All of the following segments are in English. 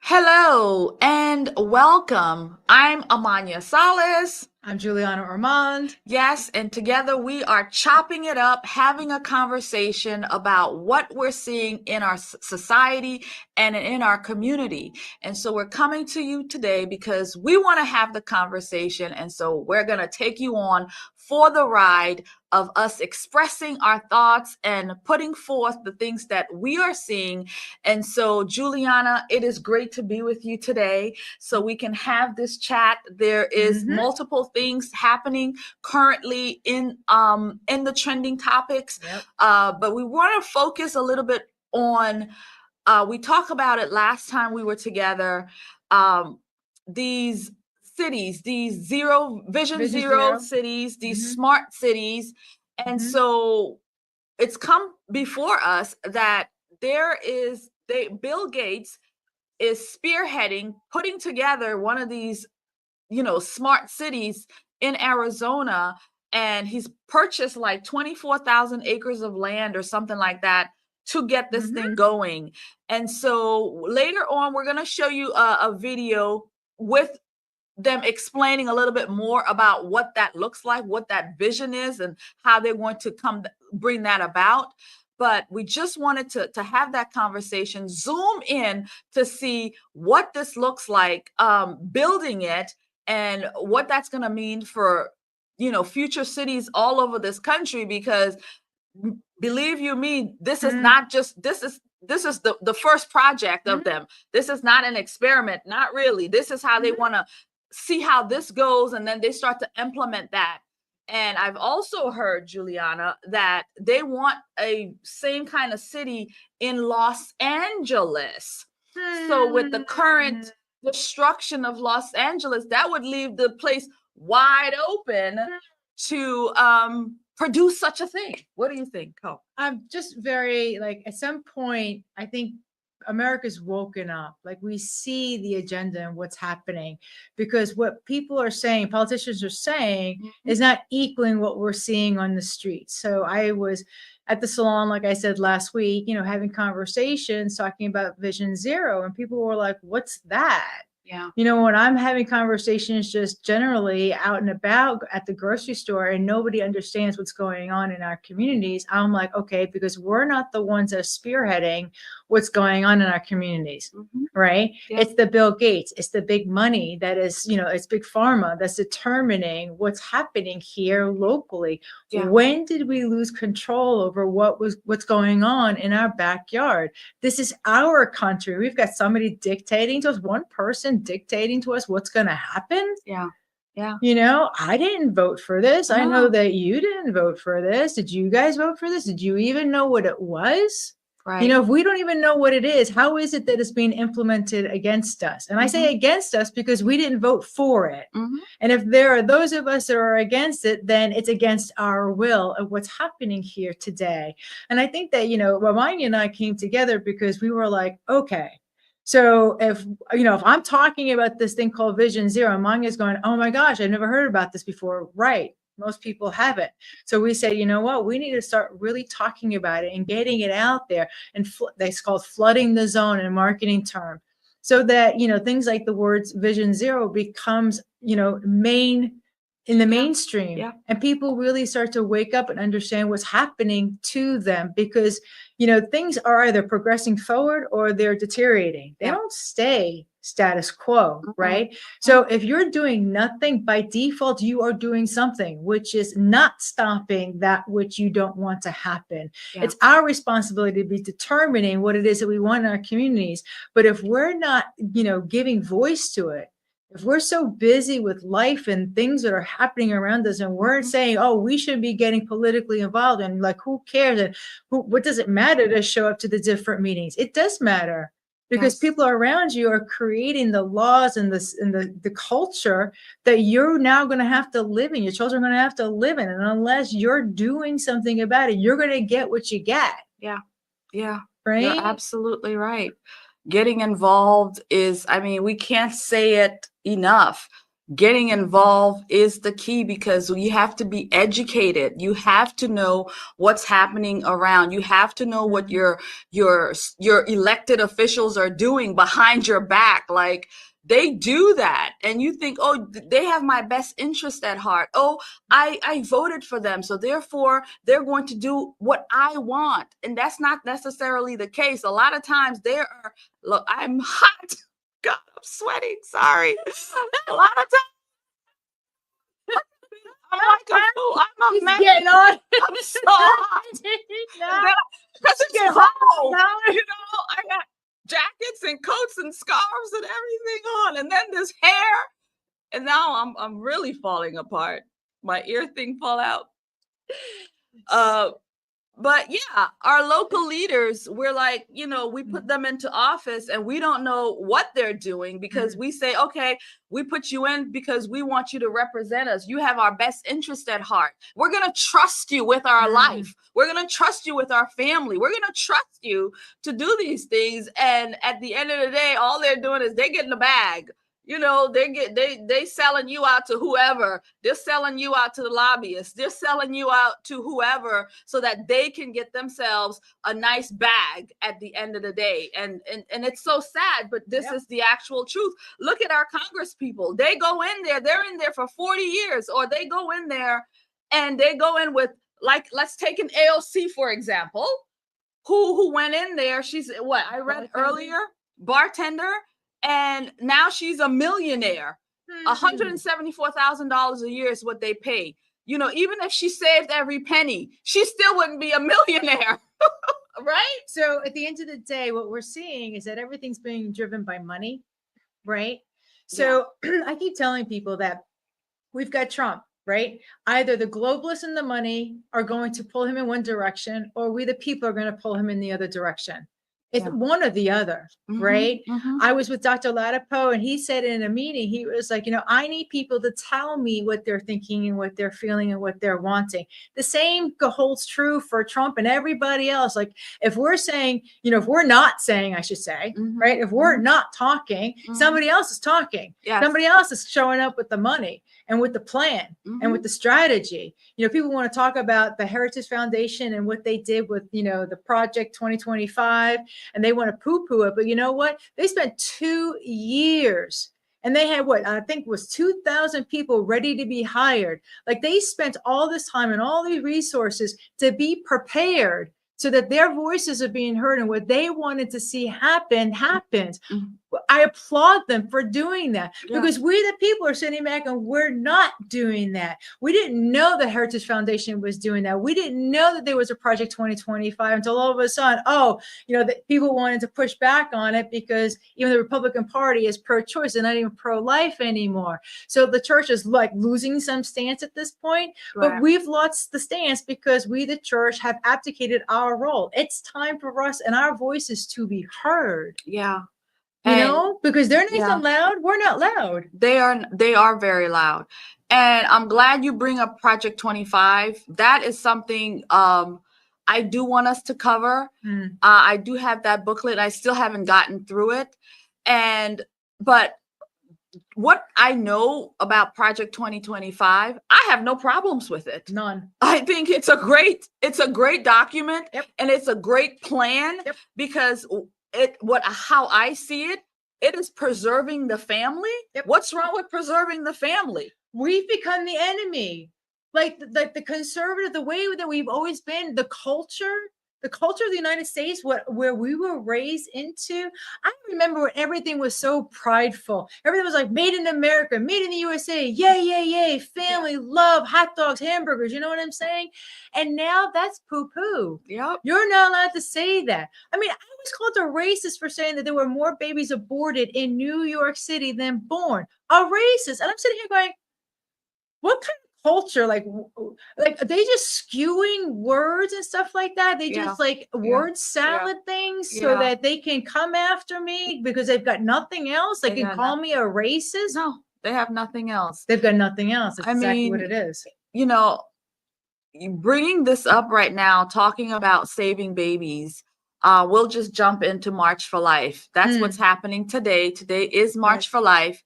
Hello and welcome. I'm Amana Salas. I'm Julianna Ormond. Yes, and together we are chopping it up, having a conversation about what we're seeing in our society and in our community. And so we're coming to you today because we want to have the conversation. And so we're going to take you on for the ride of us expressing our thoughts and putting forth the things that we are seeing. And so, Juliana, it is great to be with you today so we can have this chat. There is multiple things happening currently in the trending topics. Yep. But we want to focus a little bit on we talked about it last time we were together. These cities, these vision zero cities, these smart cities. And so it's come before us that Bill Gates is spearheading, putting together one of these, smart cities in Arizona. And he's purchased like 24,000 acres of land or something like that to get this thing going. And so later on, we're going to show you a video with them explaining a little bit more about what that looks like, what that vision is, and how they're going to bring that about. But we just wanted to have that conversation, zoom in to see what this looks like, building it, and what that's going to mean for future cities all over this country. Because believe you me, this is not just this is the first project of them. This is not an experiment, not really. This is how they want to see how this goes, and then they start to implement that. And I've also heard, Juliana, that they want a same kind of city in Los Angeles. So with the current destruction of Los Angeles, that would leave the place wide open to produce such a thing. What do you think? Oh, I'm just very at some point, I think America's woken up. Like, we see the agenda and what's happening, because what people are saying, politicians are saying, is not equaling what we're seeing on the streets. So I was at the salon, like I said last week, having conversations talking about Vision Zero, and people were like, "What's that?" Yeah. When I'm having conversations just generally out and about at the grocery store and nobody understands what's going on in our communities, I'm like, okay, because we're not the ones that are spearheading what's going on in our communities, right? Yeah. It's the Bill Gates, it's the big money that is, it's big pharma that's determining what's happening here locally. Yeah. When did we lose control over what's going on in our backyard? This is our country. We've got somebody dictating to us, one person dictating to us what's going to happen. Yeah. Yeah. I didn't vote for this. I know that you didn't vote for this. Did you guys vote for this? Did you even know what it was? Right. If we don't even know what it is, how is it that it's being implemented against us? And I say against us because we didn't vote for it. And if there are those of us that are against it, then it's against our will of what's happening here today. And I think that, Ramani and I came together because we were like, okay, so if I'm talking about this thing called Vision Zero, Manya's going, oh my gosh, I've never heard about this before. Right. Most people haven't. So we said, you know what, we need to start really talking about it and getting it out there. And that's called flooding the zone in a marketing term. So that, things like the words Vision Zero becomes, in the mainstream. Yeah. And people really start to wake up and understand what's happening to them, because things are either progressing forward or they're deteriorating. They don't stay status quo, right? So if you're doing nothing, by default, you are doing something, which is not stopping that which you don't want to happen. Yeah. It's our responsibility to be determining what it is that we want in our communities. But if we're not, giving voice to it, if we're so busy with life and things that are happening around us, and we're saying, oh, we should be getting politically involved, and like, who cares? And what does it matter to show up to the different meetings? It does matter, because people around you are creating the laws and the culture that you're now going to have to live in. Your children are going to have to live in. And unless you're doing something about it, you're going to get what you get. Yeah. Yeah. Right. You're absolutely right. Getting involved is, we can't say it enough. getting involved is the key, because you have to be educated. You have to know what's happening around. You have to know what your elected officials are doing behind your back. Like, they do that, and you think, oh, they have my best interest at heart. Oh, I voted for them, so therefore they're going to do what I want. And that's not necessarily the case. A lot of times look, I'm hot. God, I'm sweating. Sorry. A lot of times I'm like a fool. I'm a mess. Getting on. I'm so hot. Because it's cold. You know, I got jackets and coats and scarves and everything on, and then this hair, and now I'm really falling apart. My ear thing fall out. But yeah, our local leaders, we're like, we put them into office and we don't know what they're doing, because we say, okay, we put you in because we want you to represent us. You have our best interest at heart. We're going to trust you with our life. We're going to trust you with our family. We're going to trust you to do these things. And at the end of the day, all they're doing is they're getting the bag. They selling you out to whoever. They're selling you out to the lobbyists. They're selling you out to whoever so that they can get themselves a nice bag at the end of the day. And it's so sad, but this is the actual truth. Look at our Congress people. They go in there, they're in there for 40 years, or they go in there and they go in with, like, let's take an AOC, for example, who went in there. She's what I read earlier, bartender. And now she's a millionaire. $174,000 a year is what they pay. Even if she saved every penny, she still wouldn't be a millionaire. Right? So at the end of the day, what we're seeing is that everything's being driven by money, right? So I keep telling people that we've got Trump, right? Either the globalists and the money are going to pull him in one direction, or we, the people, are going to pull him in the other direction. It's one or the other, right? I was with Dr. Latipo, and he said in a meeting, he was like, I need people to tell me what they're thinking and what they're feeling and what they're wanting. The same holds true for Trump and everybody else. Like, if we're saying, if we're not saying, I should say, right? If we're not talking, somebody else is talking. Yes. Somebody else is showing up with the money and with the plan and with the strategy. People want to talk about the Heritage Foundation and what they did with, the Project 2025, and they want to poo-poo it. But you know what? They spent 2 years and they had what I think was 2,000 people ready to be hired. Like, they spent all this time and all these resources to be prepared so that their voices are being heard, and what they wanted to see happened. I applaud them for doing that, because we, the people, are sitting back and we're not doing that. We didn't know the Heritage Foundation was doing that. We didn't know that there was a Project 2025 until all of a sudden, that people wanted to push back on it, because even the Republican Party is pro-choice and not even pro-life anymore. So the church is like losing some stance at this point, but we've lost the stance because we, the church, have abdicated our role. It's time for us and our voices to be heard. Yeah. Because they're not loud. We're not loud. They are very loud. And I'm glad you bring up Project 25. That is something I do want us to cover. I do have that booklet. I still haven't gotten through it. But what I know about Project 2025, I have no problems with it. None. I think it's a great document, and it's a great plan, because how I see it, it is preserving the family. What's wrong with preserving the family? We've become the enemy. Like the conservative, the way that we've always been, the culture of the United States, where we were raised into. I remember when everything was so prideful. Everything was like made in America, made in the USA. Yay, yay, yay. Family, love, hot dogs, hamburgers. You know what I'm saying? And now that's poo-poo. Yep. You're not allowed to say that. I mean, I was called a racist for saying that there were more babies aborted in New York City than born. A racist. And I'm sitting here going, what kind of culture, like they just skewing words and stuff like that? They just word salad things so that they can come after me because they've got nothing else. They can call me a racist. No, they have nothing else. They've got nothing else. That's exactly what it is. Bringing this up right now, talking about saving babies, we'll just jump into March for Life. That's what's happening today. Today is March for Life.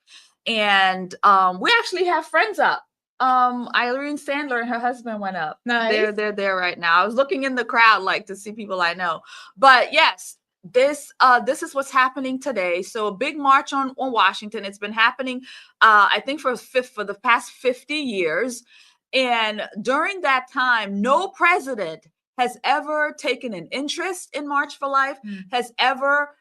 And we actually have friends up. Irene Sandler and her husband went up. Nice. They're there right now. I was looking in the crowd like to see people I know. But yes, this is what's happening today. So a big march on Washington. It's been happening I think for the past 50 years. And during that time, no president has ever taken an interest in March for Life, has ever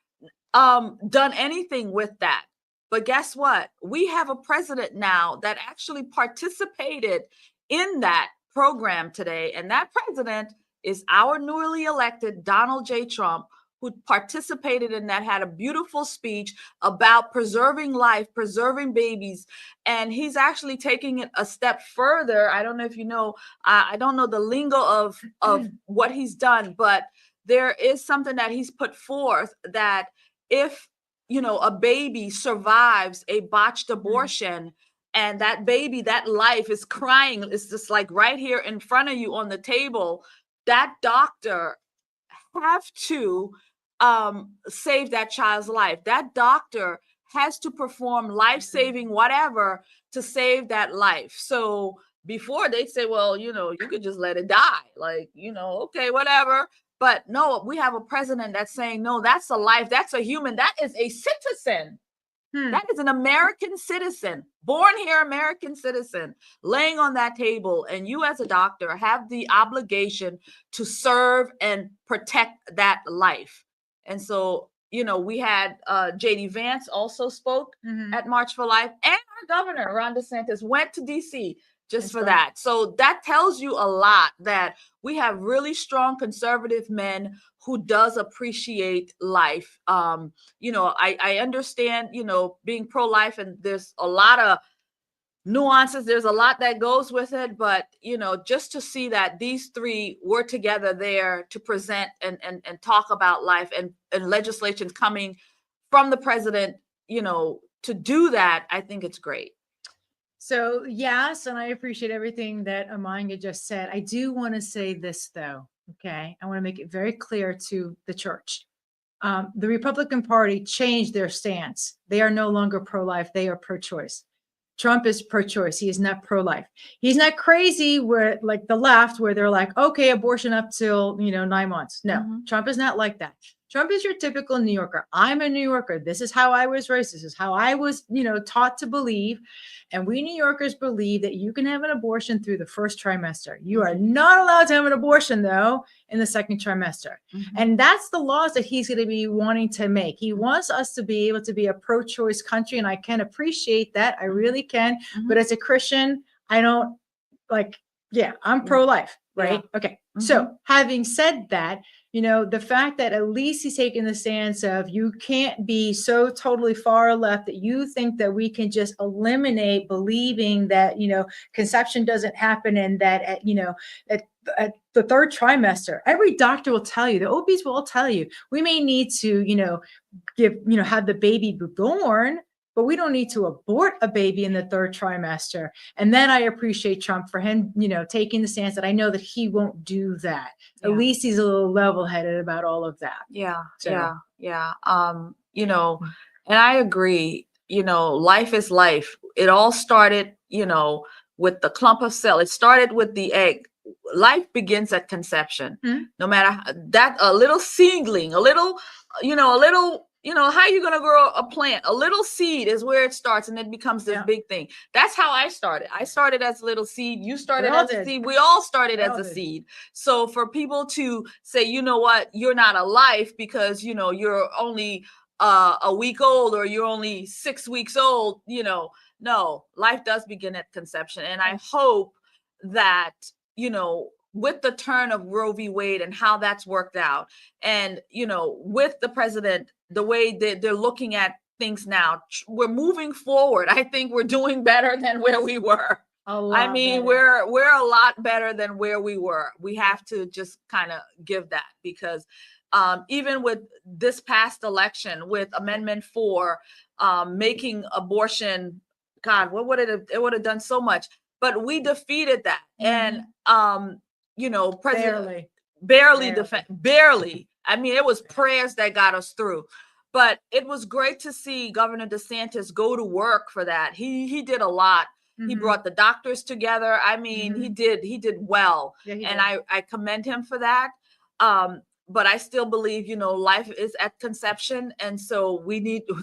done anything with that. But guess what? We have a president now that actually participated in that program today. And that president is our newly elected Donald J. Trump, who participated in that, had a beautiful speech about preserving life, preserving babies. And he's actually taking it a step further. I don't know if you know, I don't know the lingo of what he's done, but there is something that he's put forth that if, you know, a baby survives a botched abortion, and that baby, that life is crying, it's just like right here in front of you on the table, that doctor have to save that child's life. That doctor has to perform life-saving whatever to save that life. So before they'd say, well, you know, you could just let it die. Like, you know, okay, whatever. But no, we have a president that's saying, no, that's a life. That's a human. That is a citizen. That is an American citizen, born here, American citizen, laying on that table. And you as a doctor have the obligation to serve and protect that life. And so, you know, we had J.D. Vance also spoke at March for Life, and our governor, Ron DeSantis, went to D.C. just for that. So that tells you a lot, that we have really strong conservative men who does appreciate life. You know, I understand, you know, being pro-life, and there's a lot of nuances. There's a lot that goes with it, but, you know, just to see that these three were together there to present and talk about life, and legislation coming from the president, you know, to do that, I think it's great. So yes, and I appreciate everything that Amana just said. I do want to say this though, okay? I want to make it very clear to the church. The Republican Party changed their stance. They are no longer pro-life, they are pro-choice. Trump is pro-choice. He is not pro-life. He's not crazy where, like the left, where they're like, okay, abortion up till, 9 months. No, Trump is not like that. Trump is your typical New Yorker. I'm a New Yorker. This is how I was raised. This is how I was, taught to believe. And we New Yorkers believe that you can have an abortion through the first trimester. You are not allowed to have an abortion, though, in the second trimester. And that's the laws that he's going to be wanting to make. He wants us to be able to be a pro-choice country, and I can appreciate that. I really can. But as a Christian, I don't I'm pro-life, right? Yeah. Okay. So having said that, the fact that at least he's taking the stance of, you can't be so totally far left that you think that we can just eliminate believing that, conception doesn't happen, and that, at the third trimester, every doctor will tell you, the OBs will all tell you, we may need to, have the baby be born, but we don't need to abort a baby in the third trimester. And then I appreciate Trump for him, taking the stance that I know that he won't do that. Yeah. At least he's a little level-headed about all of that. Yeah. So. Yeah. And I agree, life is life. It all started, with the clump of cell. It started with the egg. Life begins at conception. No matter that, a little seedling, a little, how are you going to grow a plant? A little seed is where it starts, and it becomes this big thing. That's how I started. I started as a little seed. You started as a seed. We all started as a seed. So for people to say, you know what, you're not a life because, you're only a week old, or you're only 6 weeks old, no, life does begin at conception. And I hope that, with the turn of Roe v. Wade and how that's worked out, and, with the president, the way that they're looking at things now, we're moving forward. I think we're doing better than where we were. I mean, we're a lot better than where we were. We have to just kind of give that, because even with this past election, with Amendment 4, making abortion, God, what would it would have done so much, but we defeated that. And President barely. I mean, it was prayers that got us through. But it was great to see Governor DeSantis go to work for that. He did a lot. He brought the doctors together. I mean, he did well. Yeah, he and did. I commend him for that. But I still believe, life is at conception. And so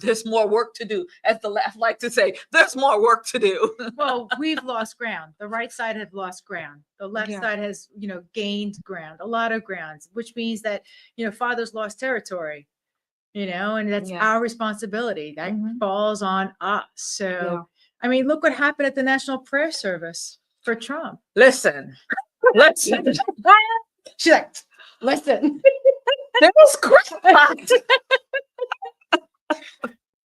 there's more work to do. As the left like to say, there's more work to do. Well, we've lost ground. The right side has lost ground. The left side has, gained ground, a lot of grounds, which means that, fathers lost territory, and that's our responsibility. That falls on us. So, I mean, look what happened at the National Prayer Service for Trump. Listen. She's like, listen. There was crackpot.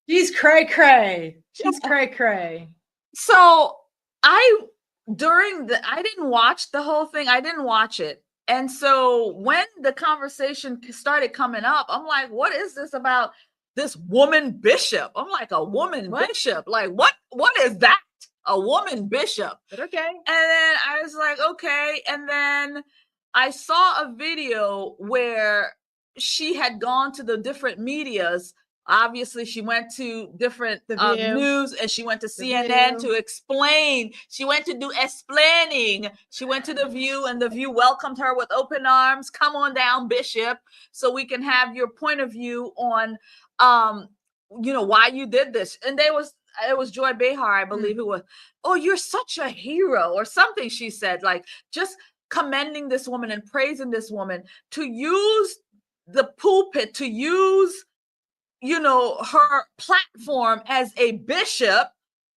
She's cray cray. She's cray cray. So I didn't watch the whole thing. I didn't watch it. And so when the conversation started coming up, I'm like, what is this about this woman bishop? I'm like, a woman bishop? Like, what is that? A woman bishop? But okay. And then I was like, okay. And then I saw a video where she had gone to the different medias. Obviously, she went to different news, and she went to CNN to explain. She went to do explaining. She went to The View, and The View welcomed her with open arms. Come on down, Bishop, so we can have your point of view on, why you did this. And it was Joy Behar, I believe, who was, oh, you're such a hero, or something she said, like just commending this woman and praising this woman, to use the pulpit, to use her platform as a bishop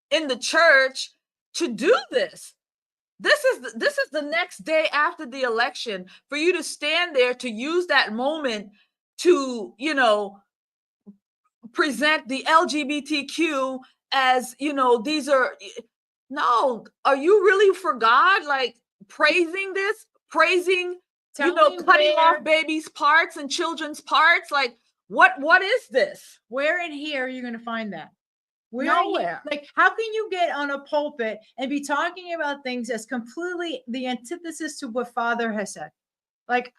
in the church to do this. This is the next day after the election, for you to stand there, to use that moment to, present the LGBTQ as, these are, no, are you really for God? Like praising cutting off babies' parts and children's parts? Like, what is this? Where in here are you going to find that? Nowhere. Like, how can you get on a pulpit and be talking about things as completely the antithesis to what Father has said? Like,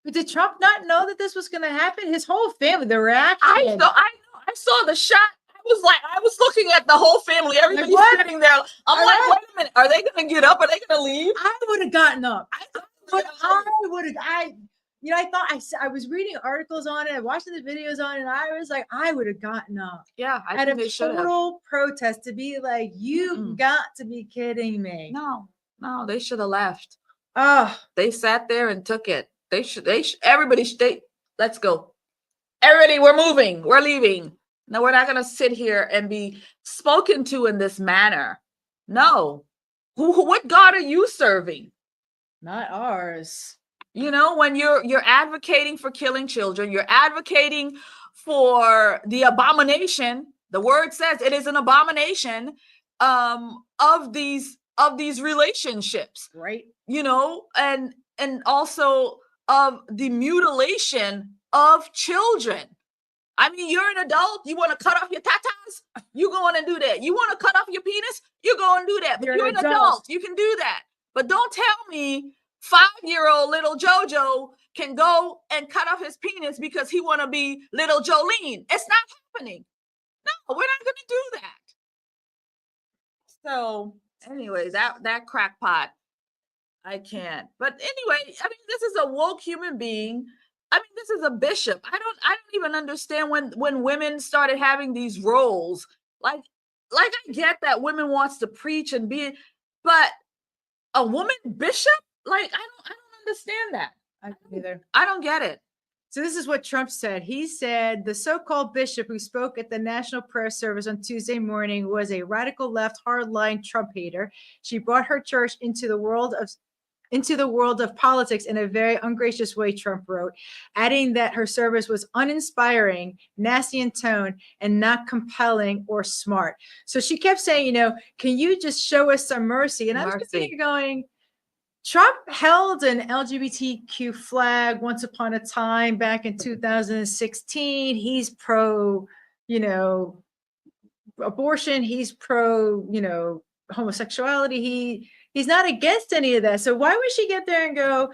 did Trump not know that this was going to happen? His whole family, the reaction. I saw the shot. I was looking at the whole family. Everybody's sitting there. I'm like, wait a minute. Are they going to get up? Are they going to leave? I would have gotten up. I was reading articles on it, watching the videos on it, and I was like, I would have gotten up. Yeah, I think they should have. Total protest, to be like, you've got to be kidding me. No, they should have left. Oh, they sat there and took it. Let's go. Everybody, we're moving. We're leaving. No, we're not going to sit here and be spoken to in this manner. No. What God are you serving? Not ours. When you're advocating for killing children, you're advocating for the abomination. The word says it is an abomination of these relationships, right? And also of the mutilation of children. I mean, you're an adult. You want to cut off your tatas? You going to do that. You want to cut off your penis? You're going to do that. But you're an adult. You can do that. But don't tell me 5-year-old little JoJo can go and cut off his penis because he want to be little Jolene. It's not happening. No, we're not going to do that. So anyway, that crackpot, I can't. But anyway, I mean, this is a woke human being. I mean, this is a bishop. I don't even understand when women started having these roles. Like I get that women wants to preach and be, but a woman bishop? Like, I don't understand that. I don't either. I don't get it. So this is what Trump said. He said the so-called bishop who spoke at the National Prayer Service on Tuesday morning was a radical left hardline Trump hater. She brought her church into the world of politics in a very ungracious way, Trump wrote, adding that her service was uninspiring, nasty in tone, and not compelling or smart. So she kept saying, can you just show us some mercy? And I was thinking, going, Trump held an LGBTQ flag once upon a time back in 2016. He's pro, abortion. He's pro, homosexuality. He's not against any of that. So why would she get there and go,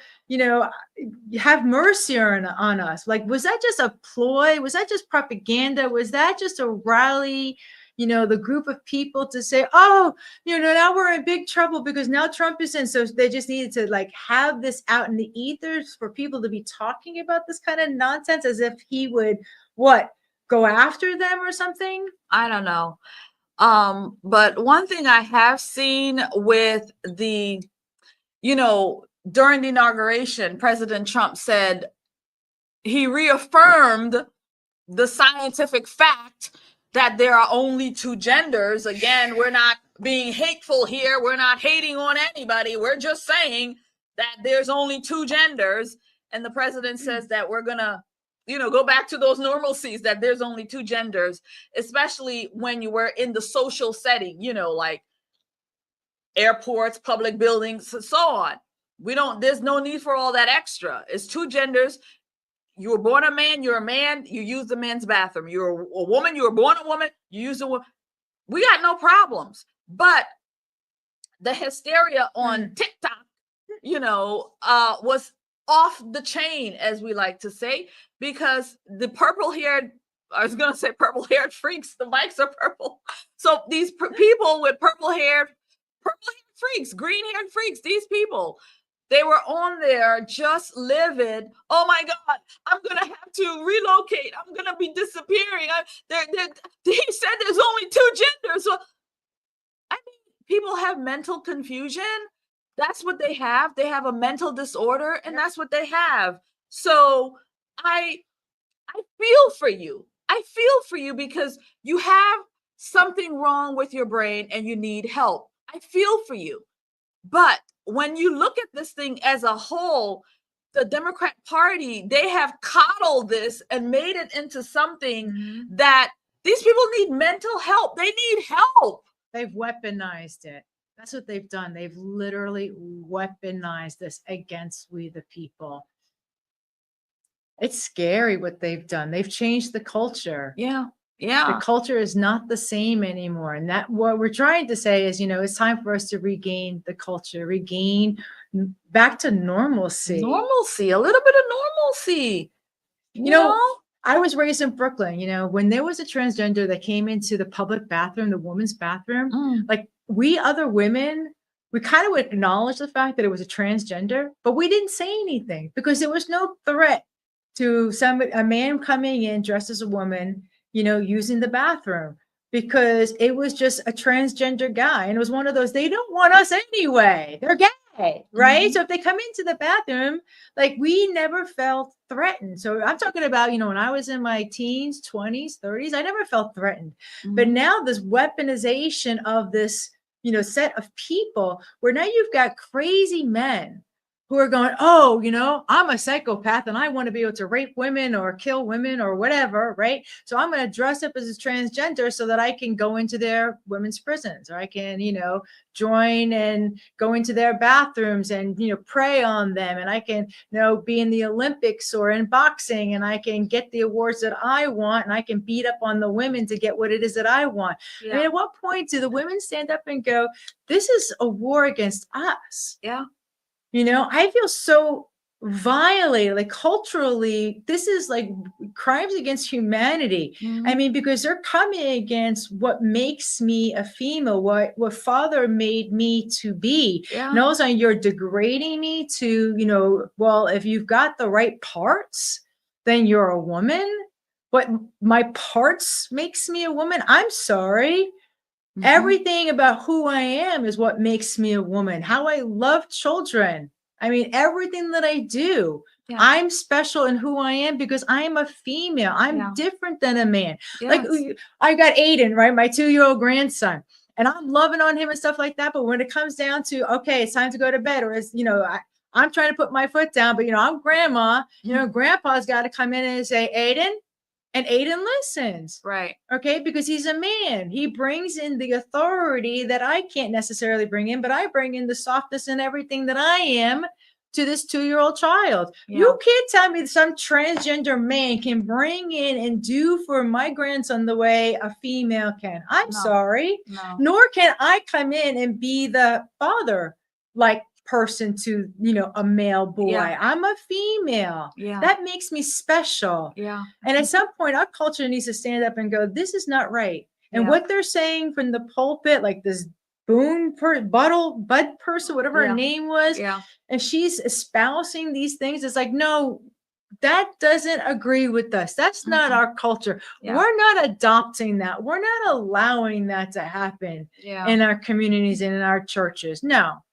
have mercy on us? Like, was that just a ploy? Was that just propaganda? Was that just a rally, the group of people to say, oh, now we're in big trouble because now Trump is in. So they just needed to like have this out in the ethers for people to be talking about this kind of nonsense as if he would, go after them or something? I don't know. But one thing I have seen with the, during the inauguration, President Trump said he reaffirmed the scientific fact that there are only two genders. Again, we're not being hateful here. We're not hating on anybody. We're just saying that there's only two genders. And the president says that we're going to, go back to those normalcies, that there's only two genders, especially when you were in the social setting, like airports, public buildings, and so on. There's no need for all that extra. It's two genders. You were born a man, you're a man, you use the men's bathroom. You're a woman, you were born a woman, you use a woman. We got no problems. But the hysteria on TikTok, was off the chain, as we like to say, because the purple-haired freaks, the mics are purple. So these people with purple-haired freaks, green-haired freaks, these people, they were on there just livid. Oh my God, I'm going to have to relocate. I'm going to be disappearing. He said there's only two genders. So, I mean, people have mental confusion. That's what they have. They have a mental disorder, and that's what they have. So I feel for you. I feel for you because you have something wrong with your brain and you need help. I feel for you. But when you look at this thing as a whole, the Democrat Party, they have coddled this and made it into something that these people need mental help. They need help. They've weaponized it. That's what they've done. They've literally weaponized this against we the people. It's scary what they've done. They've changed the culture. Yeah. Yeah. The culture is not the same anymore. And that what we're trying to say is, it's time for us to regain the culture, regain back to normalcy. Normalcy, a little bit of normalcy. You know, I was raised in Brooklyn, when there was a transgender that came into the public bathroom, the women's bathroom, like we other women, we kind of would acknowledge the fact that it was a transgender, but we didn't say anything because there was no threat to a man coming in dressed as a woman, using the bathroom, because it was just a transgender guy. And it was one of those, they don't want us anyway. They're gay, right? So if they come into the bathroom, like we never felt threatened. So I'm talking about, when I was in my teens, 20s, 30s, I never felt threatened. But now this weaponization of this, set of people where now you've got crazy men who are going, oh, I'm a psychopath and I want to be able to rape women or kill women or whatever, right? So I'm going to dress up as a transgender so that I can go into their women's prisons, or I can, join and go into their bathrooms and, prey on them. And I can, be in the Olympics or in boxing, and I can get the awards that I want, and I can beat up on the women to get what it is that I want. Yeah. I mean, at what point do the women stand up and go, this is a war against us? Yeah. I feel so violated, like culturally, this is like crimes against humanity. I mean, because they're coming against what makes me a female, what father made me to be. Yeah. And also you're degrading me to, well, if you've got the right parts, then you're a woman. But my parts makes me a woman. I'm sorry. Everything about who I am is what makes me a woman. How I love children. I mean, everything that I do, I'm special in who I am because I am a female. I'm different than a man. Yes. Like I got Aiden, right? My 2-year-old grandson, and I'm loving on him and stuff like that. But when it comes down to, okay, it's time to go to bed, or it's, I'm trying to put my foot down, but I'm grandma, grandpa's got to come in and say, Aiden. And Aiden listens. Right. Okay. Because he's a man. He brings in the authority that I can't necessarily bring in, but I bring in the softness and everything that I am to this 2-year-old child. Yeah. You can't tell me some transgender man can bring in and do for my grandson the way a female can. I'm sorry. No. Nor can I come in and be the father like person to, a male boy. Yeah. I'm a female. Yeah. That makes me special. Yeah. And at some point, our culture needs to stand up and go, this is not right. And Yeah. what they're saying from the pulpit, like this Bud person, whatever her name was, Yeah. and she's espousing these things, it's like, no, that doesn't agree with us. That's not our culture. Yeah. We're not adopting that. We're not allowing that to happen in our communities and in our churches. No.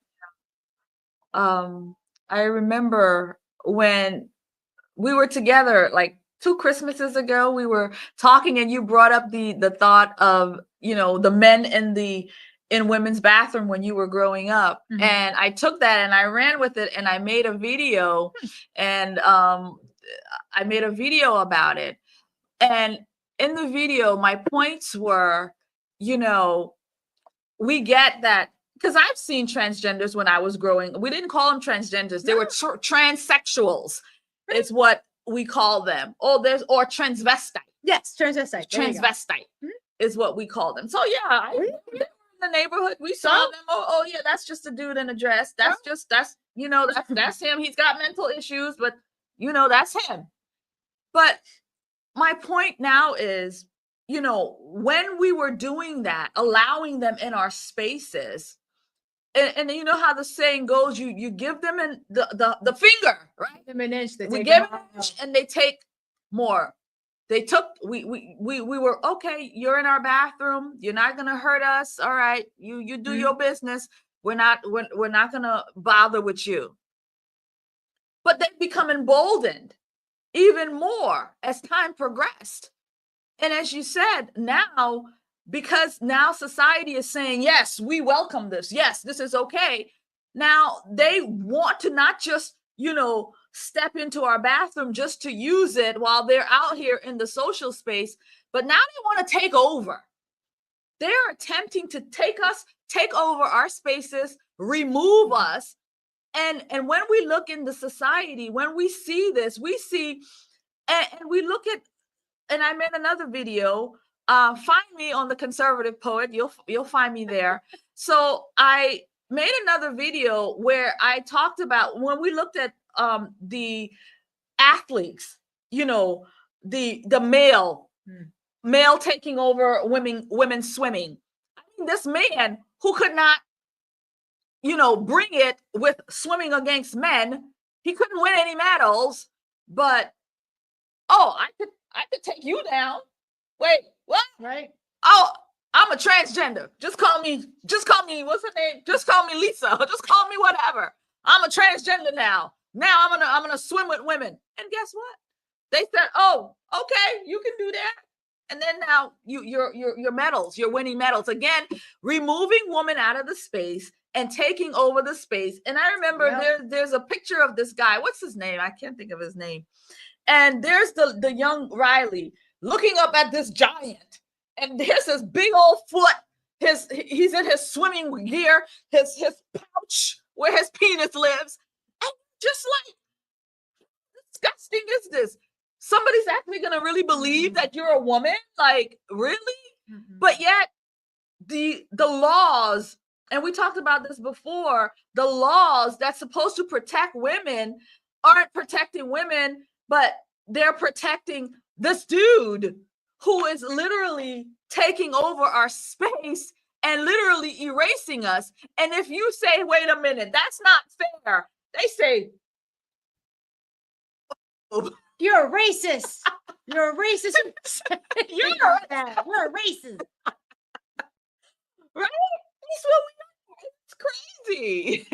I remember when we were together, like 2 Christmases ago, we were talking and you brought up the thought of, the men in women's bathroom when you were growing up. Mhm. And I took that and I ran with it and I made a video and I made a video about it. And in the video, my points were, we get that because I've seen transgenders when I was growing. We didn't call them transgenders. They were transsexuals. It's what we call them. Or transvestite. Yes, transvestite. Transvestite is what we call them. So yeah, in the neighborhood, we saw them. Oh yeah, that's just a dude in a dress. That's that's him. He's got mental issues, but that's him. But my point now is, when we were doing that, allowing them in our spaces, and you know how the saying goes, you give them the finger, right? Give them an inch, we give them an inch and they take more. They took, we were, okay, you're in our bathroom, you're not gonna hurt us, all right, you do your business, we're not gonna bother with you. But they've become emboldened even more as time progressed. And as you said, now, because now society is saying, yes, we welcome this. Yes, this is okay. Now they want to not just, step into our bathroom just to use it while they're out here in the social space, but now they want to take over. They're attempting to take over our spaces, remove us. And when we look in the society, when we see this, we see, and we look at, and I made another video. Find me on the Conservative Poet. You'll find me there. So I made another video where I talked about when we looked at the athletes, the male taking over women swimming. I mean, this man who could not, bring it with swimming against men. He couldn't win any medals, but I could take you down. Wait, what? Right. Oh, I'm a transgender. Just call me, what's her name? Just call me Lisa. Just call me whatever. I'm a transgender now. Now I'm gonna swim with women. And guess what? They said, oh, okay, you can do that. And then now your medals, you're winning medals. Again, removing women out of the space and taking over the space. And I remember there's a picture of this guy. What's his name? I can't think of his name. And there's the young Riley looking up at this giant, and there's his big old foot. He's in his swimming gear, his pouch where his penis lives, and just like, disgusting is this? Somebody's actually gonna really believe that you're a woman? Like, really? But yet the laws, and we talked about this before, the laws that's supposed to protect women aren't protecting women, but they're protecting this dude who is literally taking over our space and literally erasing us. And if you say, wait a minute, that's not fair, they say, you're a racist. You're a racist. You're a racist. Right? That's what we are. It's crazy.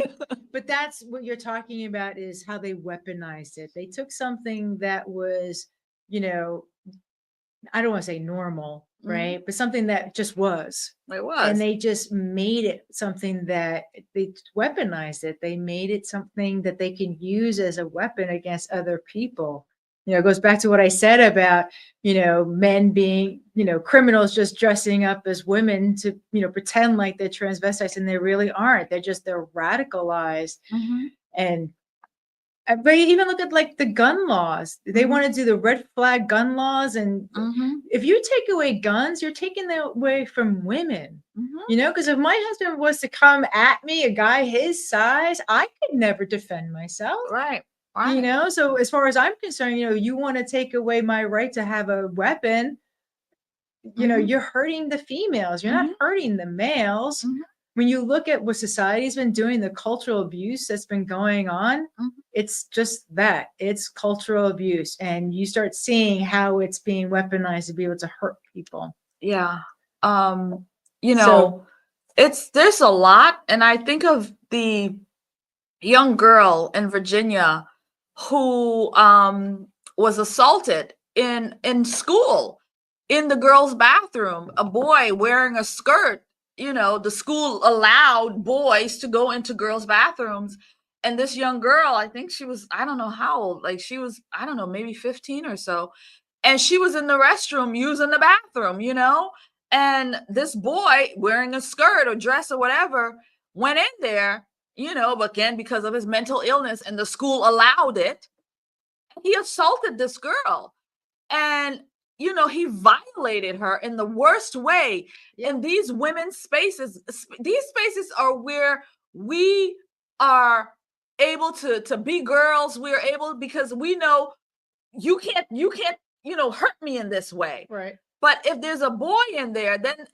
But that's what you're talking about, is how they weaponized it. They took something that was, I don't want to say normal, right? But something that just was. It was. And they just made it something that they weaponized it. They made it something that they can use as a weapon against other people. It goes back to what I said about, men being, criminals just dressing up as women to, pretend like they're transvestites, and they really aren't. They're radicalized. And But even look at like the gun laws. They Mhm. want to do the red flag gun laws, and Mhm. if you take away guns, you're taking them away from women. Mhm. You know, because if my husband was to come at me, a guy his size, I could never defend myself. Right. You Right. know, so as far as I'm concerned, you know, you want to take away my right to have a weapon, you know, Mhm. you're hurting the females. You're not Mhm. hurting the males. Mhm. When you look at what society's been doing, the cultural abuse that's been going on, Mhm. it's just that. It's cultural abuse. And you start seeing how it's being weaponized to be able to hurt people. Yeah. You So, know, there's a lot, and I think of the young girl in Virginia who was assaulted in school in the girls' bathroom. A boy wearing a skirt. You know, the school allowed boys to go into girls' bathrooms, and this young girl, I think she was, I don't know how old, like she was, I don't know, maybe 15 or so, and she was in the restroom using the bathroom. You know, and this boy wearing a skirt or dress or whatever went in there, you know, but again, because of his mental illness and the school allowed it, he assaulted this girl. And, you know, he violated her in the worst way. yeah. In these women's spaces, these spaces are where we are able to be girls. We're able, because we know you can't, you know, hurt me in this way. Right. But if there's a boy in there, then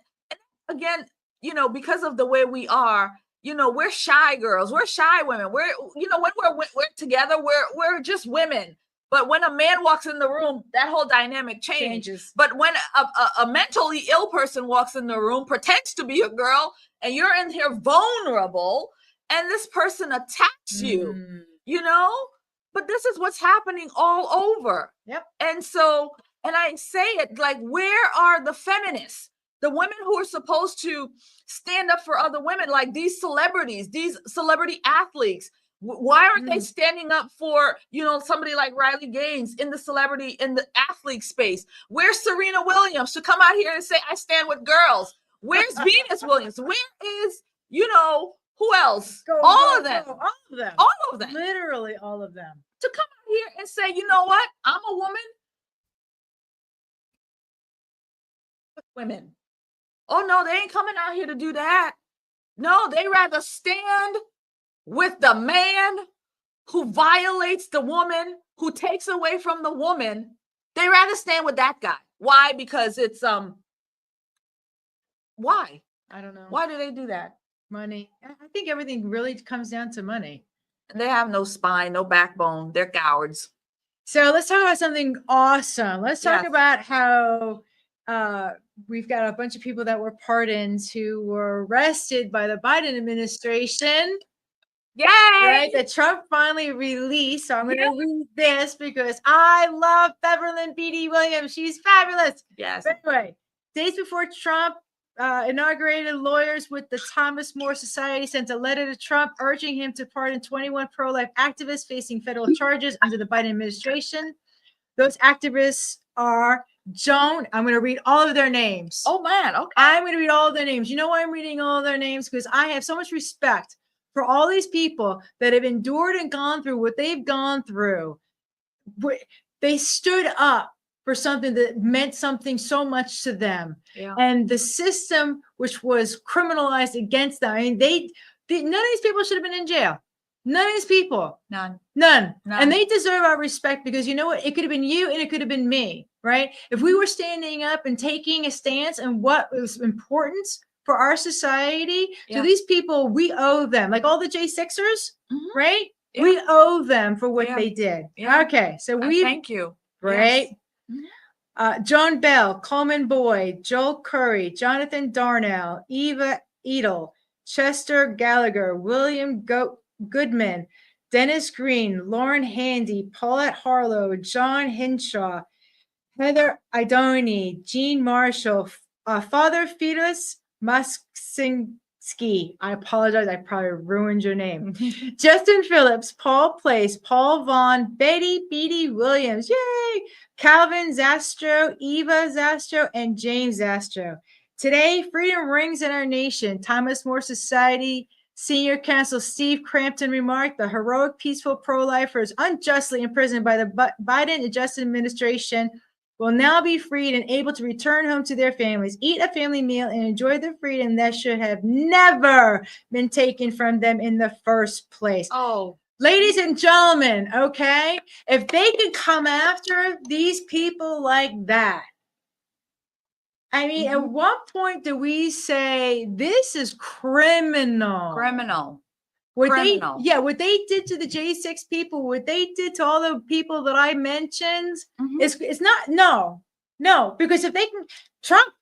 again, you know, because of the way we are, you know, we're shy girls, we're shy women. We're, you know, when we're together, we're just women. But when a man walks in the room, that whole dynamic changes. But when a mentally ill person walks in the room, pretends to be a girl, and you're in here vulnerable, and this person attacks you, you know. But this is what's happening all over. Yep. And so, and I say it like, where are the feminists? The women who are supposed to stand up for other women, like these celebrities, these celebrity athletes. Why aren't they standing up for, you know, somebody like Riley Gaines in the athlete space? Where's Serena Williams to come out here and say, I stand with girls? Where's Venus Williams? Where is, you know, who else? All of them. All of them. All of them. Literally all of them. To come out here and say, you know what? I'm a woman with women. Oh no, they ain't coming out here to do that. No, they rather stand with the man who violates the woman, who takes away from the woman. They rather stand with that guy. Why? Because it's why? I don't know. Why do they do that? Money. I think everything really comes down to money. They have no spine, no backbone. They're cowards. So let's talk about something awesome. Let's talk about how we've got a bunch of people that were pardoned who were arrested by the Biden administration. Yay! Right? That Trump finally released. So I'm going to read this because I love Beverly B.D. Williams. She's fabulous. Yes. But anyway, days before Trump inaugurated, lawyers with the Thomas More Society sent a letter to Trump urging him to pardon 21 pro-life activists facing federal charges under the Biden administration. Those activists are Joan. I'm going to read all of their names. Oh, man. Okay. I'm going to read all of their names. You know why I'm reading all of their names? Because I have so much respect for all these people that have endured and gone through what they've gone through. They stood up for something that meant something so much to them. Yeah. And the system, which was criminalized against them, I mean, none of these people should have been in jail. None of these people. None. And they deserve our respect because you know what? It could have been you and it could have been me, right? If we were standing up and taking a stance on what was important for our society, to these people, we owe them. Like all the J6ers, right? Yeah. We owe them for what they did. Yeah. Okay, so we thank you. Right? Yes. John Bell, Coleman Boyd, Joel Curry, Jonathan Darnell, Eva Edel, Chester Gallagher, William Goodman, Dennis Green, Lauren Handy, Paulette Harlow, John Hinshaw, Heather Idoni, Jean Marshall, Father Fetus Muskinsky. I apologize. I probably ruined your name. Justin Phillips, Paul Place, Paul Vaughn, Betty Beatty Williams. Yay! Calvin Zastro, Eva Zastro, and James Zastro. Today, freedom rings in our nation. Thomas More Society Senior counsel Steve Crampton remarked the heroic, peaceful pro-lifers unjustly imprisoned by the Biden-adjusted administration will now be freed and able to return home to their families, eat a family meal, and enjoy the freedom that should have never been taken from them in the first place. Oh, ladies and gentlemen, okay, if they can come after these people like that, I mean, at what point do we say this is criminal? Criminal. What criminal. what they did to the J6 people, what they did to all the people that I mentioned, it's not, no, because if they can, Trump,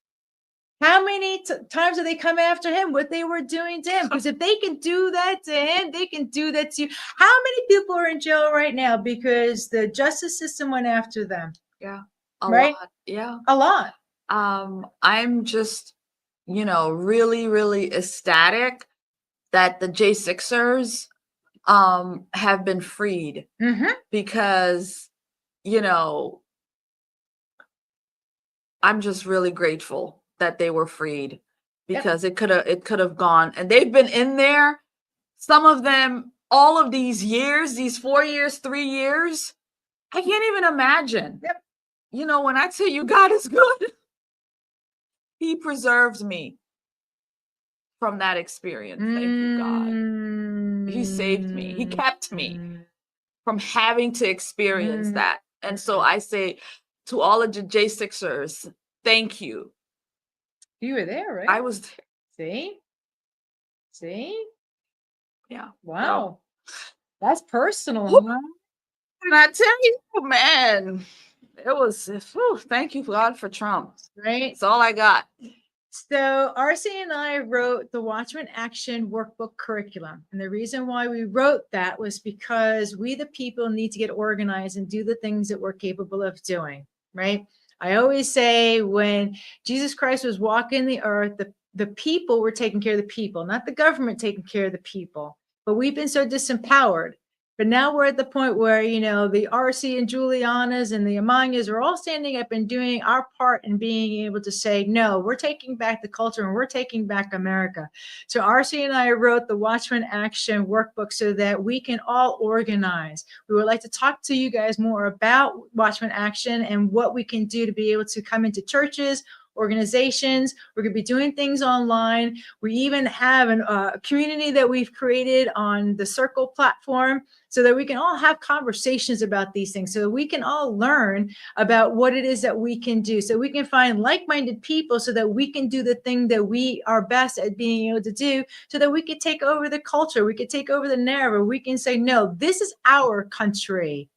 how many times do they come after him? What they were doing to him? Because if they can do that to him, they can do that to you. How many people are in jail right now because the justice system went after them? Yeah, right? lot. Yeah, a lot. I'm just, really, really ecstatic that the J6ers have been freed because, I'm just really grateful that they were freed because it could have gone, and they've been in there, some of them, all of these years, these 4 years, 3 years. I can't even imagine. When I tell you God is good, he preserved me from that experience. Thank you, God. He saved me. He kept me from having to experience that. And so I say to all of the J6ers, thank you. You were there, right? I was there. See? Yeah. Wow. That's personal, huh? And I tell you, man, it was, thank you, God, for Trump. Right? That's all I got. So RC and I wrote the Watchman Action Workbook Curriculum. And the reason why we wrote that was because we, the people, need to get organized and do the things that we're capable of doing, right? I always say when Jesus Christ was walking the earth, the people were taking care of the people, not the government taking care of the people. But we've been so disempowered. But now we're at the point where, the RC and Juliannas and the Amanas are all standing up and doing our part and being able to say, no, we're taking back the culture and we're taking back America. So RC and I wrote the Watchman Action Workbook so that we can all organize. We would like to talk to you guys more about Watchman Action and what we can do to be able to come into churches, organizations. We're going to be doing things online. We even have a community that we've created on the Circle platform so that we can all have conversations about these things, so that we can all learn about what it is that we can do, so we can find like-minded people so that we can do the thing that we are best at being able to do, so that we could take over the culture, we could take over the narrative, we can say, no, this is our country.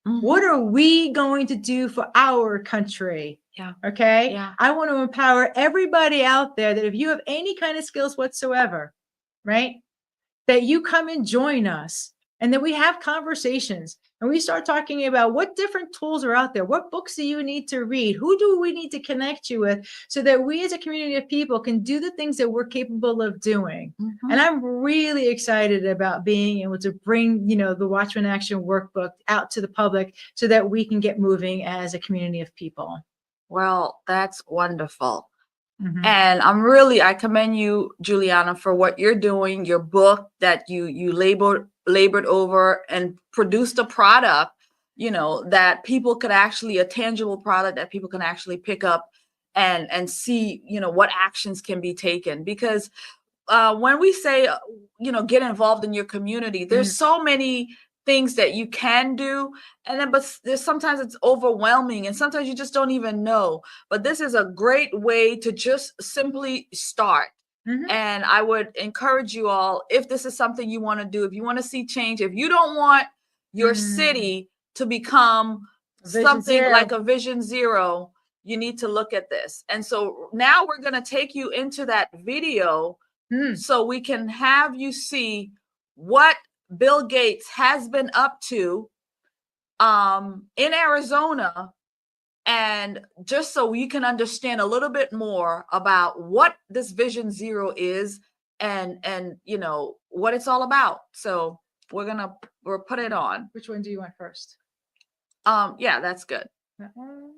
What are we going to do for our country? Yeah. Okay. Yeah. I want to empower everybody out there that if you have any kind of skills whatsoever, right, that you come and join us and that we have conversations and we start talking about what different tools are out there. What books do you need to read? Who do we need to connect you with so that we as a community of people can do the things that we're capable of doing? And I'm really excited about being able to bring, the Watchman Action Workbook out to the public so that we can get moving as a community of people. Well, that's wonderful. And I commend you, Julianna, for what you're doing, your book that you labored over and produced a product, that people could actually, a tangible product that people can actually pick up and see, what actions can be taken. Because when we say, get involved in your community, there's so many things that you can do, and then but there's sometimes it's overwhelming and sometimes you just don't even know. But this is a great way to just simply start. And I would encourage you all, if this is something you want to do, if you want to see change, if you don't want your city to become something like a Vision Zero, you need to look at this. And so now we're going to take you into that video so we can have you see what Bill Gates has been up to in Arizona, and just so we can understand a little bit more about what this Vision Zero is and what it's all about. So we'll put it on. Which one do you want first? Yeah, that's good. That one.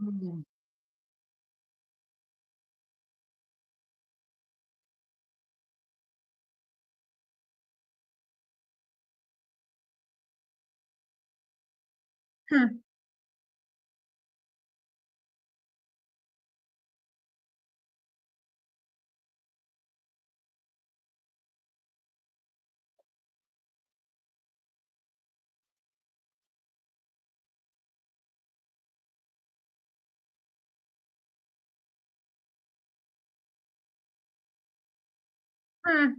Mm. Hmm. Hmm.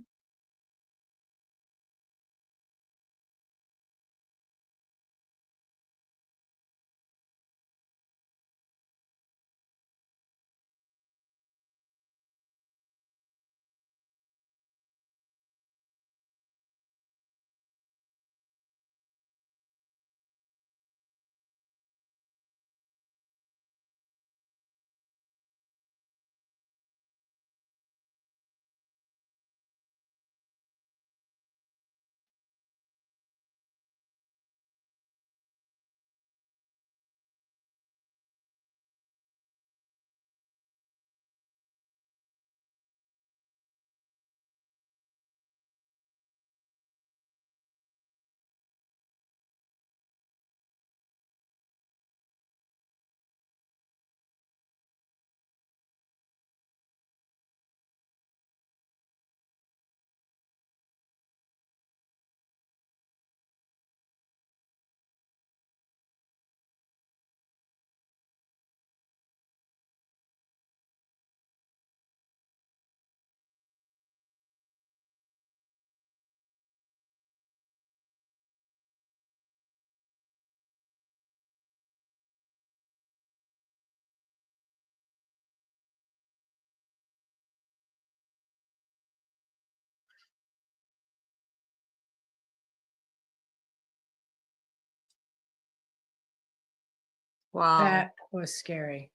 Wow. That was scary.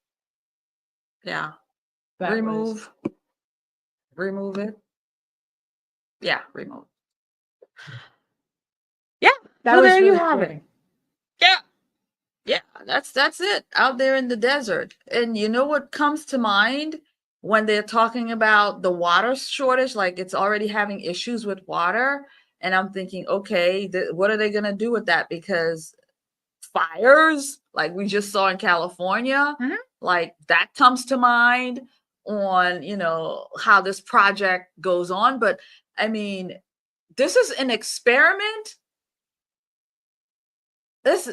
Yeah. That was Remove it. Yeah, remove. Yeah. that So was there you really have it. scary. Yeah. Yeah, that's it out there in the desert. And you know what comes to mind when they're talking about the water shortage, like it's already having issues with water. And I'm thinking, okay, what are they going to do with that? Because fires, like we just saw in California, Mhm. like that comes to mind on, how this project goes on. But I mean, this is an experiment. This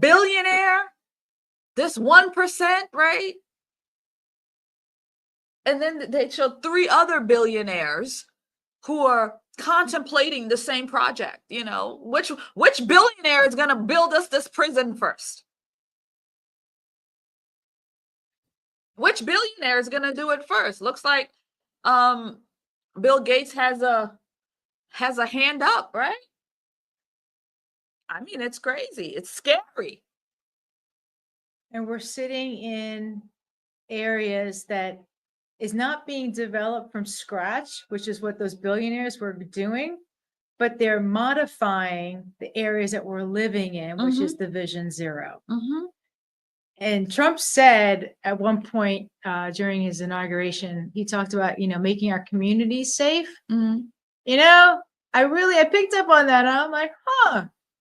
billionaire, this 1%, right? And then they showed three other billionaires who are contemplating the same project. Which billionaire is going to build us this prison first? Which billionaire is going to do it first? Looks like um Bill Gates has a hand up, right? I mean, it's crazy. It's scary. And we're sitting in areas that is not being developed from scratch, which is what those billionaires were doing, but they're modifying the areas that we're living in, which is the Vision Zero. Mhm. And Trump said at one point during his inauguration, he talked about, making our communities safe. Mhm. You know, I picked up on that. And I'm like,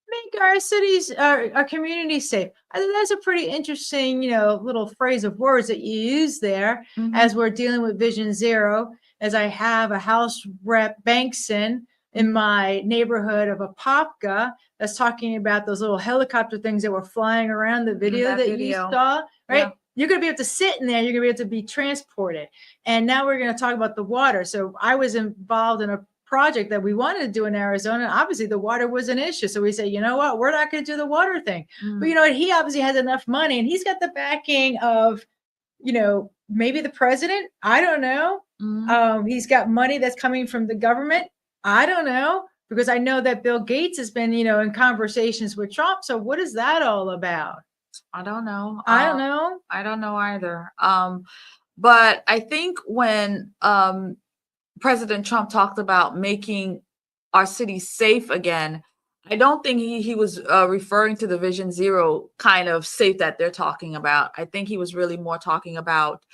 make our cities, our communities safe. I think that's a pretty interesting, little phrase of words that you use there as we're dealing with Vision Zero. As I have a House Rep Bankson in my neighborhood of Apopka that's talking about those little helicopter things that were flying around the video that you saw, right? Yeah. You're going to be able to sit in there. You're going to be able to be transported. And now we're going to talk about the water. So I was involved in a project that we wanted to do in Arizona. Obviously, the water was an issue. So we said, you know what? We're not going to do the water thing. But you know what? He obviously has enough money and he's got the backing of, maybe the president. I don't know. He's got money that's coming from the government. I don't know. Because I know that Bill Gates has been, in conversations with Trump. So what is that all about? I don't know. I don't know. I don't know either. But I think when President Trump talked about making our cities safe again, I don't think he was referring to the Vision Zero kind of safe that they're talking about. I think he was really more talking about,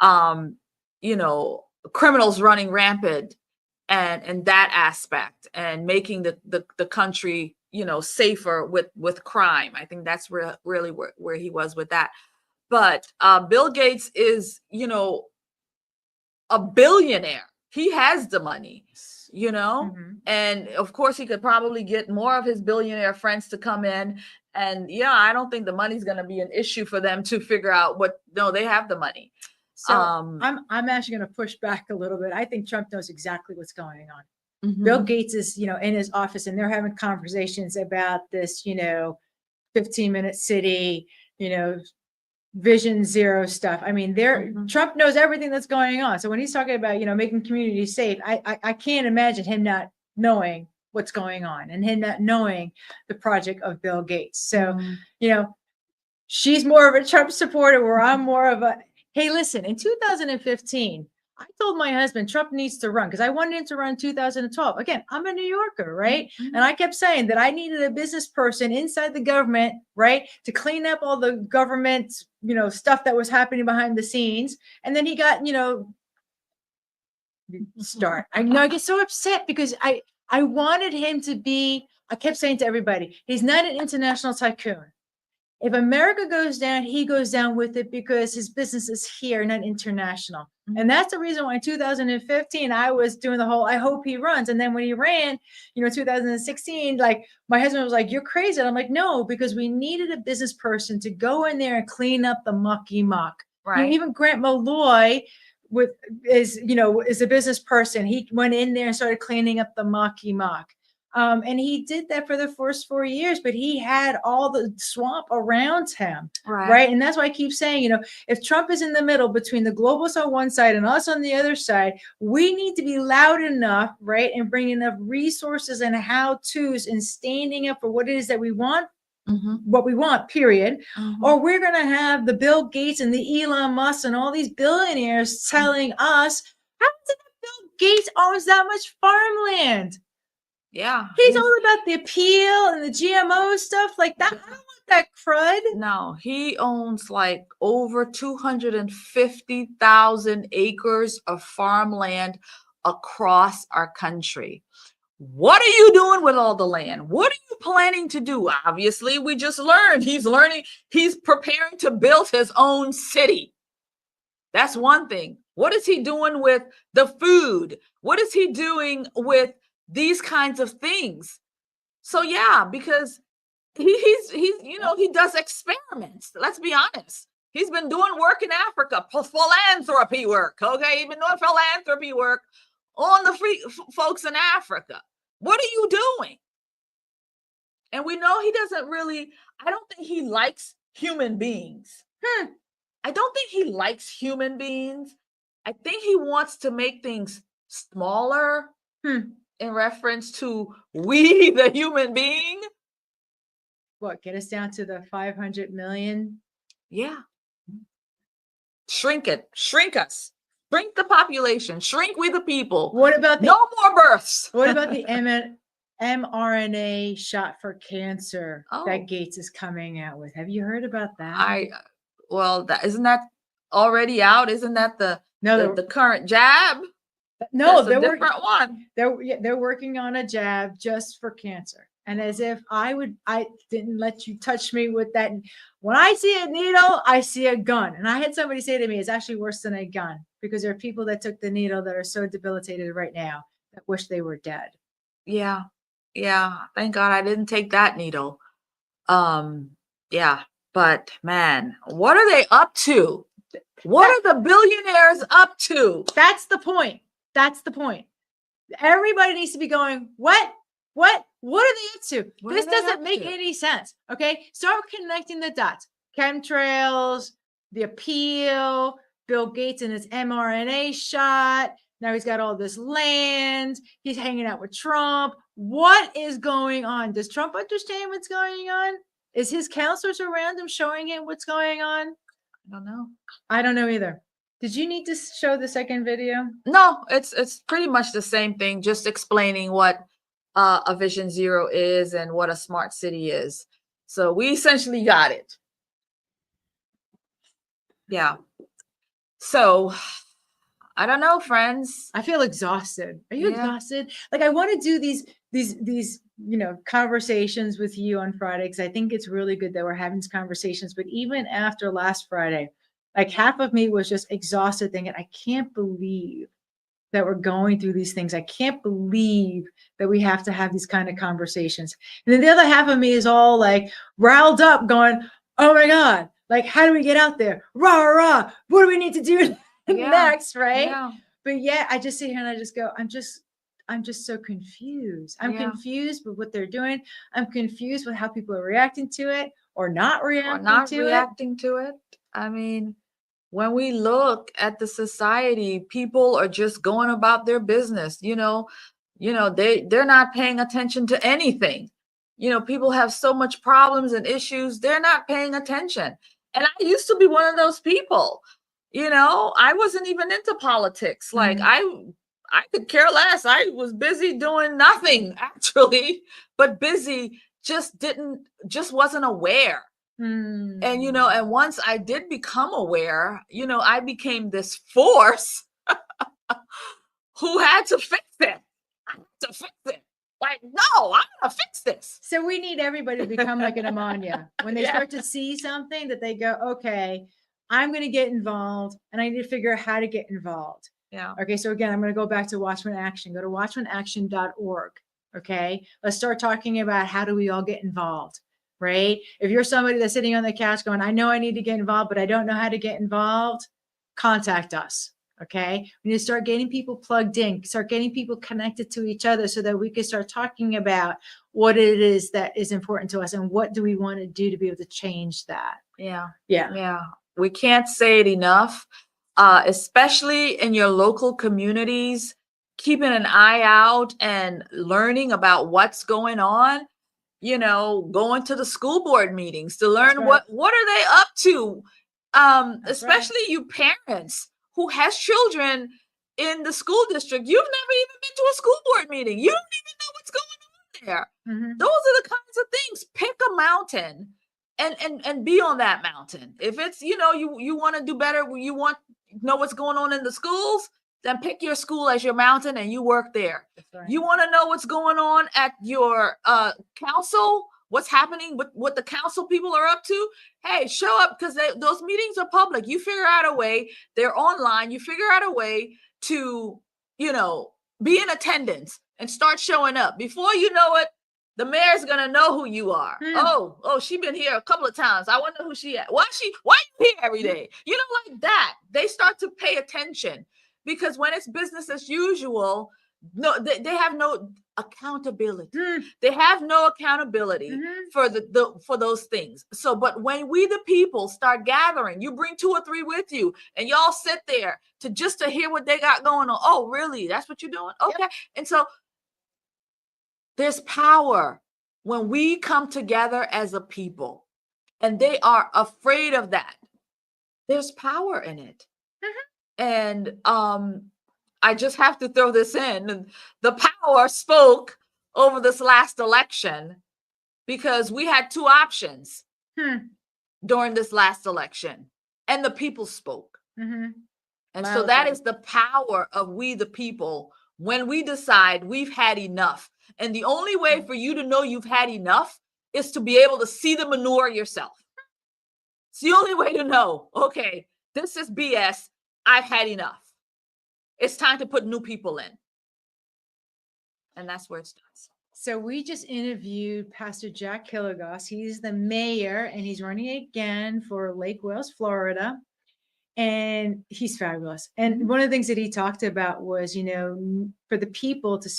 um, you know, criminals running rampant and that aspect and making the country, you know, safer with crime. I think that's really where he was with that. But Bill Gates is, you know, a billionaire. He has the money, you know, and of course he could probably get more of his billionaire friends to come in. And yeah, I don't think the money's going to be an issue for them to figure out what. No, they have the money. So I'm actually going to push back a little bit. I think Trump knows exactly what's going on. Bill Gates is, you know, in his office and they're having conversations about this, you know, 15-minute city, you know, Vision Zero stuff. I mean, Trump knows everything that's going on. So when he's talking about, you know, making communities safe, I can't imagine him not knowing what's going on and him not knowing the project of Bill Gates. So, you know, she's more of a Trump supporter where I'm more of a, hey, listen, in 2015, I told my husband Trump needs to run because I wanted him to run 2012. Again, I'm a New Yorker, right? And I kept saying that I needed a business person inside the government, right, to clean up all the government, you know, stuff that was happening behind the scenes. And then he got, you know, I know I get so upset because I wanted him to be. I kept saying to everybody, he's not an international tycoon. If America goes down, he goes down with it because his business is here, not international. And that's the reason why in 2015, I was doing the whole, I hope he runs. And then when he ran, you know, 2016, like my husband was like, you're crazy. And I'm like, no, because we needed a business person to go in there and clean up the mucky muck. Right. You know, even Grant Malloy is a business person. He went in there and started cleaning up the mucky muck. And he did that for the first 4 years, but he had all the swamp around him. Right. And that's why I keep saying, you know, if Trump is in the middle between the globalists on one side and us on the other side, we need to be loud enough, right, and bring enough resources and how-tos and standing up for what it is that we want. What we want, period. Or we're going to have the Bill Gates and the Elon Musk and all these billionaires telling us, how is it that Bill Gates owns that much farmland? Yeah. He's all about the appeal and the GMO stuff like that. I don't want that crud. No, he owns like over 250,000 acres of farmland across our country. What are you doing with all the land? What are you planning to do? Obviously, we just learned he's preparing to build his own city. That's one thing. What is he doing with the food? What is he doing with these kinds of things? So yeah, because he's you know, he does experiments. Let's be honest. He's been doing work in Africa, philanthropy work. Okay, he's been doing philanthropy work on the free folks in Africa. What are you doing? And we know he doesn't really. I don't think he likes human beings. I don't think he likes human beings. I think he wants to make things smaller in reference to we, the human being. What, get us down to the 500 million? Yeah. Shrink it. Shrink us. Shrink the population. Shrink we the people. What about no more births? What about the mRNA shot for cancer that Gates is coming out with? Have you heard about that? Isn't that already out? Isn't that the current jab? No, they're a different one. They're working on a jab just for cancer. And as if I didn't let you touch me with that. When I see a needle, I see a gun. And I had somebody say to me, it's actually worse than a gun because there are people that took the needle that are so debilitated right now that wish they were dead. Yeah. Yeah. Thank God I didn't take that needle. Yeah. But man, what are they up to? What are the billionaires up to? That's the point. That's the point. Everybody needs to be going, what are they up to? This doesn't make any sense. Okay. Start connecting the dots. Chemtrails, the appeal, Bill Gates and his mRNA shot. Now he's got all this land. He's hanging out with Trump. What is going on? Does Trump understand what's going on? Is his counselors around him showing him what's going on? I don't know. I don't know either. Did you need to show the second video? No, it's pretty much the same thing, just explaining what a Vision Zero is and what a smart city is. So we essentially got it. Yeah. So I don't know, friends. I feel exhausted. Are you exhausted? Like, I want to do these conversations with you on Friday, because I think it's really good that we're having these conversations. But even after last Friday, like, half of me was just exhausted, thinking, I can't believe that we're going through these things. I can't believe that we have to have these kind of conversations. And then the other half of me is all like riled up, going, oh my God, like, how do we get out there? Rah, rah, rah. What do we need to do next? Right. Yeah. But yeah, I just sit here and I just go, I'm just so confused. I'm confused with what they're doing. I'm confused with how people are reacting to it or not reacting to it. I mean, when we look at the society, people are just going about their business. They're not paying attention to anything. People have so much problems and issues, they're not paying attention. And I used to be one of those people. I wasn't even into politics. Like, I could care less. I was busy doing nothing, actually, but busy, just wasn't aware. And, and once I did become aware, I became this force who had to fix it. I had to fix it. Like, no, I'm gonna fix this. So we need everybody to become like an Amana. When they start to see something, that they go, okay, I'm going to get involved, and I need to figure out how to get involved. Yeah. Okay. So again, I'm going to go back to Watchman Action. Go to watchmanaction.org. Okay. Let's start talking about how do we all get involved, right? If you're somebody that's sitting on the couch going, I know I need to get involved, but I don't know how to get involved, contact us. Okay. We need to start getting people plugged in, start getting people connected to each other, so that we can start talking about what it is that is important to us and what do we want to do to be able to change that. Yeah. Yeah. Yeah. We can't say it enough, especially in your local communities, keeping an eye out and learning about what's going on, going to the school board meetings to learn what are they up to. Especially you parents who has children in the school district. You've never even been to a school board meeting. You don't even know what's going on there. Those are the kinds of things. Pick a mountain and be on that mountain. If it's, you want to do better, you want to know what's going on in the schools, then pick your school as your mountain and you work there. Right. You want to know what's going on at your council, what's happening with what the council people are up to. Hey, show up, because those meetings are public. You figure out a way, they're online. You figure out a way to, be in attendance and start showing up. Before you know it, the mayor's gonna know who you are. Oh, she been here a couple of times. I wonder who she at. Why you here every day? Like that. They start to pay attention, because when it's business as usual, no, they have no accountability. They have no accountability for for those things. So, but when we the people start gathering, you bring 2 or 3 with you, and y'all sit there to hear what they got going on. Oh, really? That's what you're doing? Okay. Yep. And so there's power when we come together as a people, and they are afraid of that. There's power in it. And I just have to throw this in. The power spoke over this last election, because we had 2 options during this last election, and the people spoke. And so that is the power of we the people, when we decide we've had enough. And the only way for you to know you've had enough is to be able to see the manure yourself. It's the only way to know, okay, this is BS. I've had enough. It's time to put new people in. And that's where it starts. So we just interviewed Pastor Jack Killigos. He's the mayor, and he's running again for Lake Wales, Florida. And he's fabulous. And one of the things that he talked about was, for the people to,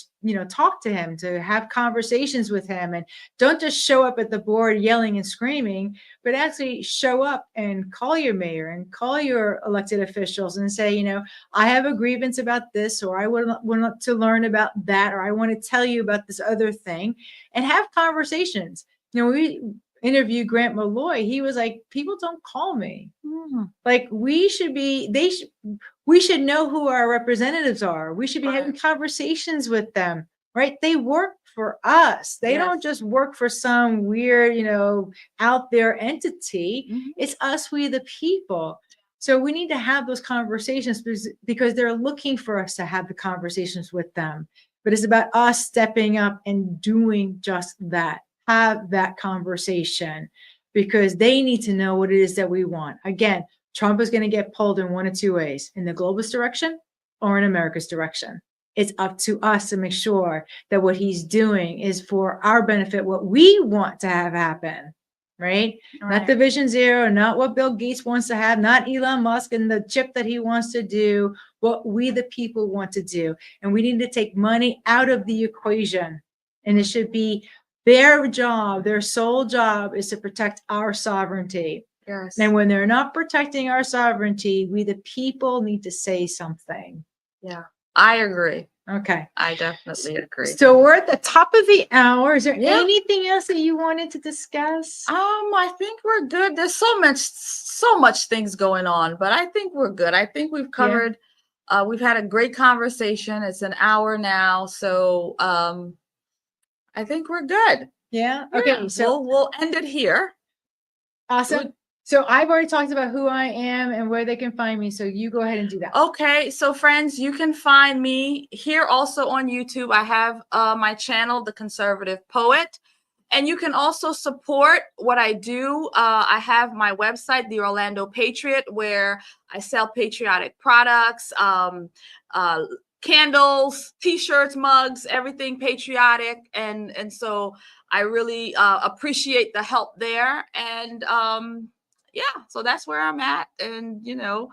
talk to him, to have conversations with him, and don't just show up at the board yelling and screaming, but actually show up and call your mayor and call your elected officials and say, I have a grievance about this, or I want to learn about that, or I want to tell you about this other thing, and have conversations. We interviewed Grant Malloy. He was like, people don't call me. Like, we should know who our representatives are. We should be having conversations with them, right? They work for us. They Yes. don't just work for some weird, out there entity. It's us, we the people. So we need to have those conversations because they're looking for us to have the conversations with them. But it's about us stepping up and doing just that. Have that conversation because they need to know what it is that we want. Again, Trump is going to get pulled in one of two ways, in the globalist direction or in America's direction. It's up to us to make sure that what he's doing is for our benefit, what we want to have happen, right? Not the Vision Zero, not what Bill Gates wants to have, not Elon Musk and the chip that he wants to do, what we the people want to do. And we need to take money out of the equation. And it should be their job, their sole job is to protect our sovereignty. Yes. And when they're not protecting our sovereignty, we the people need to say something. Yeah, I agree. Okay. I definitely agree. So we're at the top of the hour. Is there anything else that you wanted to discuss? I think we're good. There's so much things going on, but I think we're good. I think we've covered, we've had a great conversation. It's an hour now. So, I think we're good. Yeah. Okay. So we'll end it here. Awesome. So I've already talked about who I am and where they can find me. So you go ahead and do that. Okay. So friends, you can find me here also on YouTube. I have my channel, The Conservative Poet. And you can also support what I do. I have my website, The Orlando Patriot, where I sell patriotic products, candles, t-shirts, mugs, everything patriotic. And so I really appreciate the help there. And so that's where I'm at. And, doing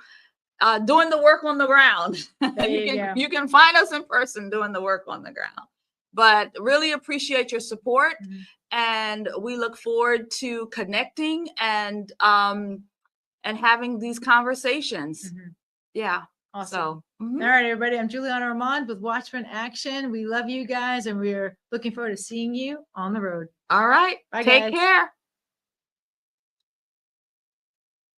the work on the ground. You can find us in person doing the work on the ground. But really appreciate your support. And we look forward to connecting and having these conversations. Yeah. Awesome. So, all right, everybody. I'm Julianna Armand with Watchman Action. We love you guys, and we're looking forward to seeing you on the road. All right. Bye, Take guys. care.